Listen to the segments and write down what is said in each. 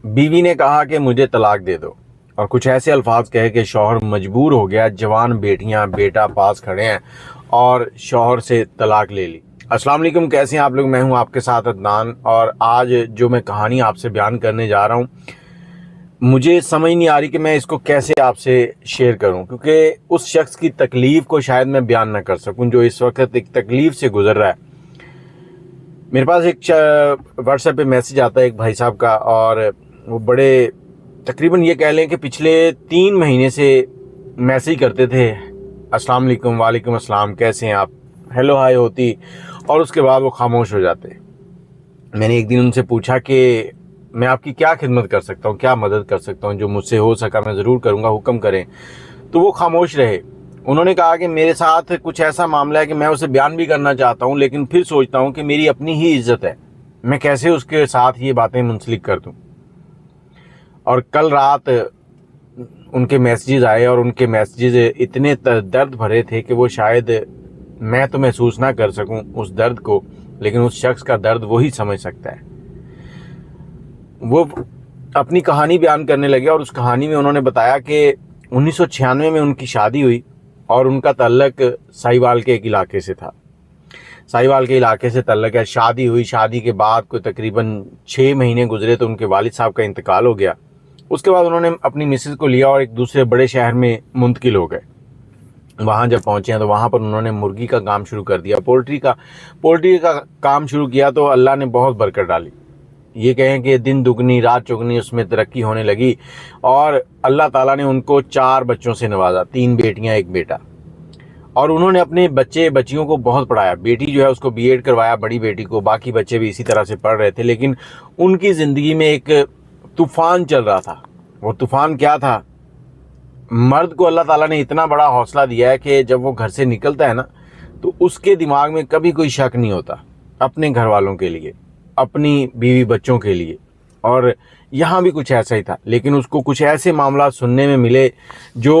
بیوی نے کہا کہ مجھے طلاق دے دو، اور کچھ ایسے الفاظ کہے کہ شوہر مجبور ہو گیا۔ جوان بیٹیاں بیٹا پاس کھڑے ہیں اور شوہر سے طلاق لے لی۔ السلام علیکم، کیسے ہیں آپ لوگ؟ میں ہوں آپ کے ساتھ عدنان، اور آج جو میں کہانی آپ سے بیان کرنے جا رہا ہوں، مجھے سمجھ نہیں آ رہی کہ میں اس کو کیسے آپ سے شیئر کروں، کیونکہ اس شخص کی تکلیف کو شاید میں بیان نہ کر سکوں جو اس وقت ایک تکلیف سے گزر رہا ہے۔ میرے پاس ایک واٹس ایپ پہ میسج آتا ہے ایک بھائی صاحب کا، اور وہ بڑے تقریباً یہ کہہ لیں کہ پچھلے 3 مہینے سے میسج کرتے تھے، السلام علیکم، وعلیکم السلام، کیسے ہیں آپ، ہیلو ہائی ہوتی، اور اس کے بعد وہ خاموش ہو جاتے۔ میں نے ایک دن ان سے پوچھا کہ میں آپ کی کیا خدمت کر سکتا ہوں، کیا مدد کر سکتا ہوں، جو مجھ سے ہو سکا میں ضرور کروں گا، حکم کریں۔ تو وہ خاموش رہے۔ انہوں نے کہا کہ میرے ساتھ کچھ ایسا معاملہ ہے کہ میں اسے بیان بھی کرنا چاہتا ہوں، لیکن پھر سوچتا ہوں کہ میری اپنی ہی عزت ہے، میں کیسے اس کے ساتھ یہ باتیں منسلک کر دوں۔ اور کل رات ان کے میسیجز آئے، اور ان کے میسیجز اتنے درد بھرے تھے کہ وہ شاید میں تو محسوس نہ کر سکوں اس درد کو، لیکن اس شخص کا درد وہی سمجھ سکتا ہے۔ وہ اپنی کہانی بیان کرنے لگے، اور اس کہانی میں انہوں نے بتایا کہ 1996 میں ان کی شادی ہوئی، اور ان کا تعلق ساہیوال کے ایک علاقے سے تھا۔ ساہیوال کے علاقے سے تعلق ہے۔ شادی ہوئی، شادی کے بعد کوئی تقریباً 6 مہینے گزرے تو ان کے والد صاحب کا انتقال ہو گیا۔ اس کے بعد انہوں نے اپنی مسز کو لیا اور ایک دوسرے بڑے شہر میں منتقل ہو گئے۔ وہاں جب پہنچے ہیں تو وہاں پر انہوں نے مرغی کا کام شروع کر دیا، پولٹری کا کام شروع کیا، تو اللہ نے بہت برکت ڈالی۔ یہ کہیں کہ دن دگنی رات چگنی اس میں ترقی ہونے لگی، اور اللہ تعالیٰ نے ان کو 4 بچوں سے نوازا، 3 بیٹیاں 1 بیٹا۔ اور انہوں نے اپنے بچیوں کو بہت پڑھایا۔ بیٹی جو ہے اس کو بی ایڈ کروایا، بڑی بیٹی کو، باقی بچے بھی اسی طرح سے پڑھ رہے تھے، لیکن ان کی زندگی میں ایک طوفان چل رہا تھا۔ وہ طوفان کیا تھا؟ مرد کو اللہ تعالیٰ نے اتنا بڑا حوصلہ دیا ہے کہ جب وہ گھر سے نکلتا ہے نا، تو اس کے دماغ میں کبھی کوئی شک نہیں ہوتا اپنے گھر والوں کے لیے، اپنی بیوی بچوں کے لیے۔ اور یہاں بھی کچھ ایسا ہی تھا، لیکن اس کو کچھ ایسے معاملات سننے میں ملے جو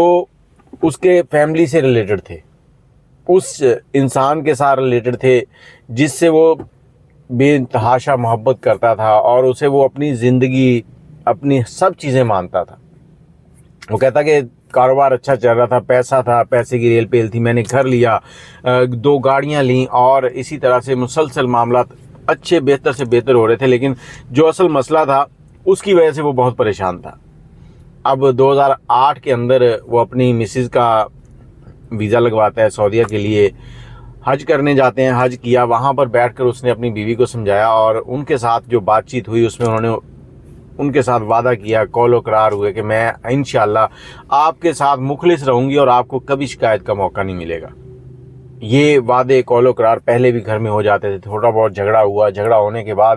اس کے فیملی سے ریلیٹڈ تھے، اس انسان کے ساتھ ریلیٹڈ تھے جس سے وہ بے تحاشا محبت کرتا تھا، اور اسے وہ اپنی زندگی، اپنی سب چیزیں مانتا تھا۔ وہ کہتا کہ کاروبار اچھا چل رہا تھا، پیسہ تھا، پیسے کی ریل پیل تھی، میں نے گھر لیا، 2 گاڑیاں لیں، اور اسی طرح سے مسلسل معاملات اچھے بہتر سے بہتر ہو رہے تھے، لیکن جو اصل مسئلہ تھا اس کی وجہ سے وہ بہت پریشان تھا۔ اب 2008 کے اندر وہ اپنی مسز کا ویزا لگواتا ہے سعودیہ کے لیے، حج کرنے جاتے ہیں، حج کیا، وہاں پر بیٹھ کر اس نے اپنی بیوی کو سمجھایا، اور ان کے ساتھ جو بات چیت ہوئی اس میں انہوں نے ان کے ساتھ وعدہ کیا، قول و قرار ہوئے کہ میں انشاءاللہ آپ کے ساتھ مخلص رہوں گی اور آپ کو کبھی شکایت کا موقع نہیں ملے گا۔ یہ وعدے قول و قرار پہلے بھی گھر میں ہو جاتے تھے، تھوڑا بہت جھگڑا ہوا، جھگڑا ہونے کے بعد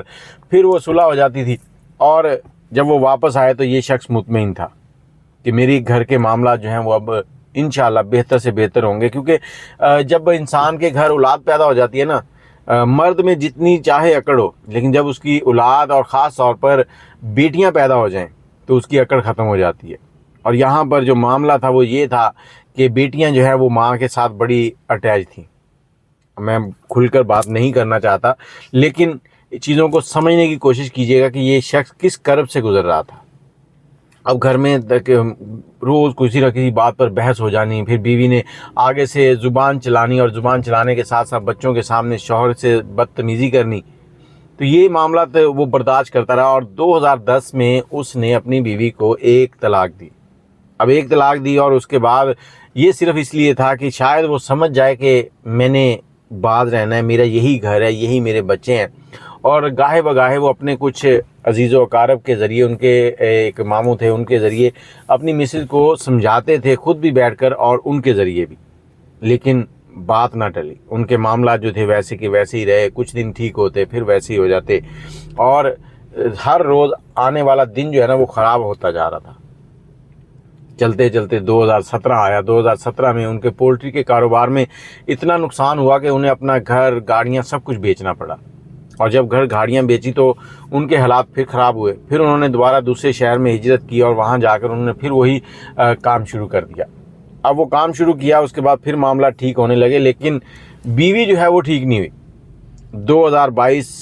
پھر وہ صلح ہو جاتی تھی، اور جب وہ واپس آئے تو یہ شخص مطمئن تھا کہ میری گھر کے معاملات جو ہیں وہ اب انشاءاللہ بہتر سے بہتر ہوں گے، کیونکہ جب انسان کے گھر اولاد پیدا ہو جاتی ہے نا، مرد میں جتنی چاہے اکڑ ہو، لیکن جب اس کی اولاد اور خاص طور پر بیٹیاں پیدا ہو جائیں تو اس کی اکڑ ختم ہو جاتی ہے۔ اور یہاں پر جو معاملہ تھا وہ یہ تھا کہ بیٹیاں جو ہیں وہ ماں کے ساتھ بڑی اٹیچ تھیں۔ میں کھل کر بات نہیں کرنا چاہتا، لیکن چیزوں کو سمجھنے کی کوشش کیجیے گا کہ یہ شخص کس کرب سے گزر رہا تھا۔ اب گھر میں روز کسی نہ کسی بات پر بحث ہو جانی، پھر بیوی نے آگے سے زبان چلانی، اور زبان چلانے کے ساتھ ساتھ بچوں کے سامنے شوہر سے بدتمیزی کرنی، تو یہ معاملات وہ برداشت کرتا رہا، اور 2010 میں اس نے اپنی بیوی کو 1 طلاق دی۔ اب 1 طلاق دی، اور اس کے بعد یہ صرف اس لیے تھا کہ شاید وہ سمجھ جائے کہ میں نے باز رہنا ہے، میرا یہی گھر ہے، یہی میرے بچے ہیں۔ اور گاہے بگاہے وہ اپنے کچھ عزیز و اقارب کے ذریعے، ان کے ایک ماموں تھے، ان کے ذریعے اپنی مسز کو سمجھاتے تھے، خود بھی بیٹھ کر اور ان کے ذریعے بھی، لیکن بات نہ ٹلی۔ ان کے معاملات جو تھے ویسے کے ویسے ہی رہے، کچھ دن ٹھیک ہوتے پھر ویسے ہی ہو جاتے، اور ہر روز آنے والا دن جو ہے نا وہ خراب ہوتا جا رہا تھا۔ چلتے چلتے 2017 آیا۔ 2017 میں ان کے پولٹری کے کاروبار میں اتنا نقصان ہوا کہ انہیں اپنا گھر، گاڑیاں، سب کچھ بیچنا پڑا، اور جب گھر گاڑیاں بیچی تو ان کے حالات پھر خراب ہوئے۔ پھر انہوں نے دوبارہ دوسرے شہر میں ہجرت کی، اور وہاں جا کر انہوں نے پھر وہی کام شروع کر دیا۔ اب وہ کام شروع کیا، اس کے بعد پھر معاملہ ٹھیک ہونے لگے، لیکن بیوی جو ہے وہ ٹھیک نہیں ہوئی۔ 2022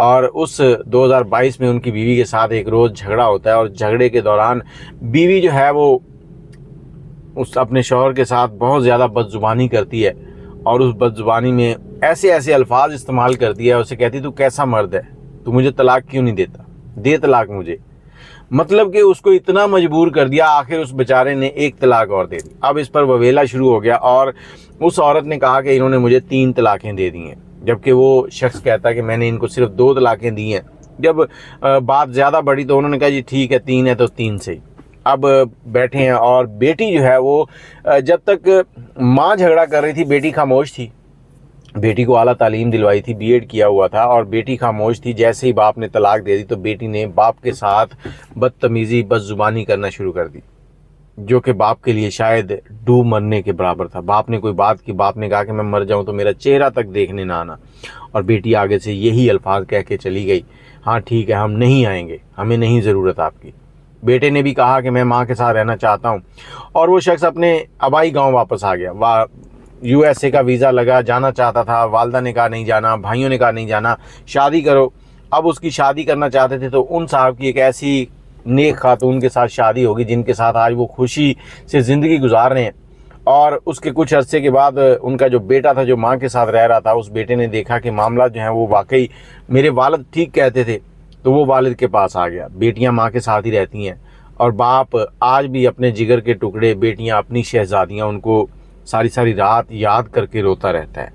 اور اس 2022 میں ان کی بیوی کے ساتھ ایک روز جھگڑا ہوتا ہے، اور جھگڑے کے دوران بیوی جو ہے وہ اس اپنے شوہر کے ساتھ بہت زیادہ بدزبانی کرتی ہے، اور اس بدزبانی میں ایسے الفاظ استعمال کرتی ہے، اسے کہتی تو کیسا مرد ہے، تو مجھے طلاق کیوں نہیں دیتا، دے طلاق مجھے۔ مطلب کہ اس کو اتنا مجبور کر دیا، آخر اس بیچارے نے ایک طلاق اور دے دی۔ اب اس پر وویلا شروع ہو گیا، اور اس عورت نے کہا کہ انہوں نے مجھے 3 طلاقیں دے دی ہیں، جبکہ وہ شخص کہتا ہے کہ میں نے ان کو صرف 2 طلاقیں دی ہیں۔ جب بات زیادہ بڑھی تو انہوں نے کہا جی ٹھیک ہے 3 ہے تو 3 سے ہی۔ اب بیٹھے ہیں، اور بیٹی جو ہے وہ جب تک ماں جھگڑا کر رہی تھی بیٹی خاموش تھی۔ بیٹی کو اعلیٰ تعلیم دلوائی تھی، بی ایڈ کیا ہوا تھا، اور بیٹی خاموش تھی۔ جیسے ہی باپ نے طلاق دے دی تو بیٹی نے باپ کے ساتھ بدتمیزی بدزبانی کرنا شروع کر دی، جو کہ باپ کے لیے شاید ڈوب مرنے کے برابر تھا۔ باپ نے کوئی بات کی، باپ نے کہا کہ میں مر جاؤں تو میرا چہرہ تک دیکھنے نہ آنا، اور بیٹی آگے سے یہی الفاظ کہہ کے چلی گئی، ہاں ٹھیک ہے ہم نہیں آئیں گے، ہمیں نہیں ضرورت آپ کی۔ بیٹے نے بھی کہا کہ میں ماں کے ساتھ رہنا چاہتا ہوں، اور وہ شخص اپنے آبائی گاؤں واپس آ گیا۔ USA کا ویزا لگا، جانا چاہتا تھا، والدہ نے کہا نہیں جانا، بھائیوں نے کہا نہیں جانا، شادی کرو۔ اب اس کی شادی کرنا چاہتے تھے تو ان صاحب کی ایک ایسی نیک خاتون کے ساتھ شادی ہوگی جن کے ساتھ آج وہ خوشی سے زندگی گزار رہے ہیں۔ اور اس کے کچھ عرصے کے بعد ان کا جو بیٹا تھا جو ماں کے ساتھ رہ رہا تھا، اس بیٹے نے دیکھا کہ معاملات جو ہیں وہ واقعی میرے والد ٹھیک کہتے تھے، تو وہ والد کے پاس آ گیا۔ بیٹیاں ماں کے ساتھ ہی رہتی ہیں، اور باپ آج بھی اپنے جگر کے ٹکڑے، بیٹیاں اپنی شہزادیاں، ان کو ساری رات یاد کر کے روتا رہتا ہے۔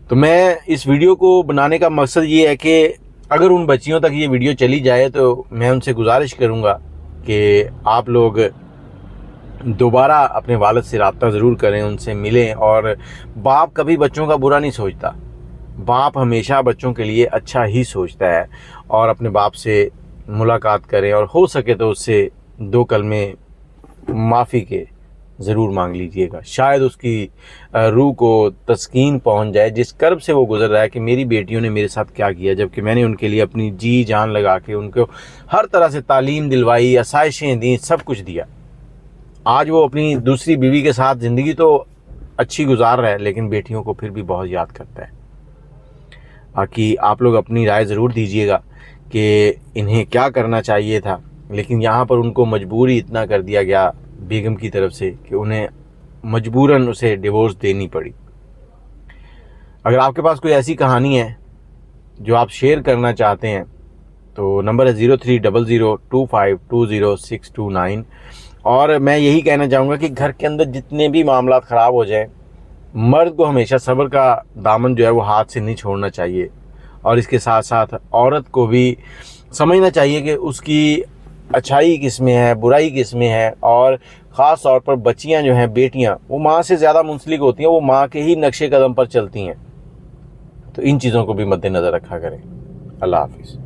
تو میں اس ویڈیو کو بنانے کا مقصد یہ ہے کہ اگر ان بچیوں تک یہ ویڈیو چلی جائے تو میں ان سے گزارش کروں گا کہ آپ لوگ دوبارہ اپنے والد سے رابطہ ضرور کریں، ان سے ملیں، اور باپ کبھی بچوں کا برا نہیں سوچتا، باپ ہمیشہ بچوں کے لیے اچھا ہی سوچتا ہے، اور اپنے باپ سے ملاقات کریں، اور ہو سکے تو اس سے 2 کلمے معافی کے ضرور مانگ لیجئے گا۔ شاید اس کی روح کو تسکین پہنچ جائے، جس کرب سے وہ گزر رہا ہے کہ میری بیٹیوں نے میرے ساتھ کیا کیا، جبکہ میں نے ان کے لیے اپنی جی جان لگا کے ان کو ہر طرح سے تعلیم دلوائی، آسائشیں دیں، سب کچھ دیا۔ آج وہ اپنی دوسری بیوی کے ساتھ زندگی تو اچھی گزار رہا ہے، لیکن بیٹیوں کو پھر بھی بہت یاد کرتا ہے۔ باقی آپ لوگ اپنی رائے ضرور دیجئے گا کہ انہیں کیا کرنا چاہیے تھا، لیکن یہاں پر ان کو مجبوری اتنا کر دیا گیا بیگم کی طرف سے کہ انہیں مجبوراً اسے ڈیورس دینی پڑی۔ اگر آپ کے پاس کوئی ایسی کہانی ہے جو آپ شیئر کرنا چاہتے ہیں تو نمبر ہے 0300252029، اور میں یہی کہنا چاہوں گا کہ گھر کے اندر جتنے بھی معاملات خراب ہو جائیں، مرد کو ہمیشہ صبر کا دامن جو ہے وہ ہاتھ سے نہیں چھوڑنا چاہیے، اور اس کے ساتھ ساتھ عورت کو بھی سمجھنا چاہیے کہ اس کی اچھائی کس میں ہے، برائی کس میں ہے، اور خاص طور پر بچیاں جو ہیں، بیٹیاں، وہ ماں سے زیادہ منسلک ہوتی ہیں، وہ ماں کے ہی نقش قدم پر چلتی ہیں، تو ان چیزوں کو بھی مد نظر رکھا کریں۔ اللہ حافظ۔